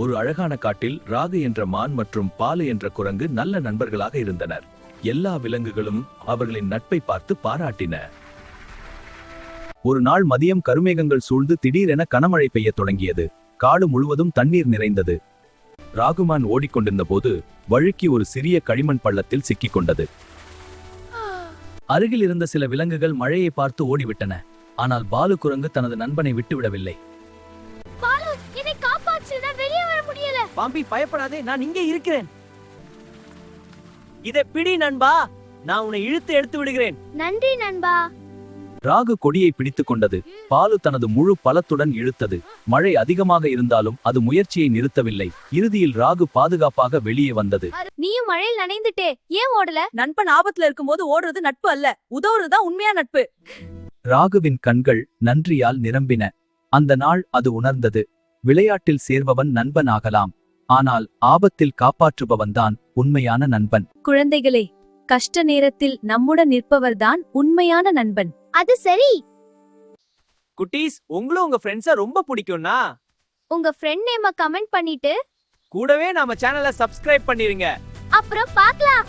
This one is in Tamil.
ஒரு அழகான காட்டில் ராகு என்ற மான் மற்றும் பாலு என்ற குரங்கு நல்ல நண்பர்களாக இருந்தனர். எல்லா விலங்குகளும் அவர்களின் நட்பை பார்த்து பாராட்டின. ஒரு நாள் மதியம் கருமேகங்கள் சூழ்ந்து திடீரென கனமழை பெய்யத் தொடங்கியது. காடு முழுவதும் தண்ணீர் நிறைந்தது. ராகுமான் ஓடிக்கொண்டிருந்த போது வழுக்கி ஒரு சிறிய களிமண் பள்ளத்தில் சிக்கிக் கொண்டது. அருகில் இருந்த சில விலங்குகள் மழையை பார்த்து ஓடிவிட்டன. ஆனால் பாலு குரங்கு தனது நண்பனை விட்டுவிடவில்லை. பாம்பி, பயப்படாதே, நான் இங்கே இருக்கிறேன். இதை பிடி நண்பா, நான் உன்னை இழுத்து எடுத்து விடுகிறேன். நன்றி நண்பா. ராகு கொடியை பிடித்துக் கொண்டது. பாலு தனது முழு பலத்துடன் இழுத்தது. மழை அதிகமாக இருந்தாலும் அது முயற்சியை நிறுத்தவில்லை. இறுதியில் ராகு பாதுகாப்பாக வெளியே வந்தது. நீயும் மழையில் நனைந்துட்டே, ஏன் ஓடல? நண்பன் ஆபத்துல இருக்கும்போது ஓடுறது நட்பு அல்ல, உதவுறதுதான் உண்மையா நட்பு. ராகுவின் கண்கள் நன்றியால் நிரம்பின. அந்த நாள் அது உணர்ந்தது. விளையாட்டில் சேர்பவன் நண்பன் ஆகலாம், ஆனால் ஆபத்தில் காப்பாற்றுபவன்தான் உண்மையான நண்பன். குழந்தைகளே, கஷ்ட நேரத்தில் நம்முடன் நிற்பவர்தான் உண்மையான நண்பன். அது சரி. குட்டீஸ், உங்களும் உங்க ஃப்ரெண்ட்ஸ ரொம்ப பிடிக்கும்னா உங்க ஃப்ரெண்ட் நேம கமெண்ட் பண்ணிட்டு கூடவே நம்ம சேனலை சப்ஸ்கிரைப் பண்ணிருங்க. அப்புறம் பார்க்கலாம்.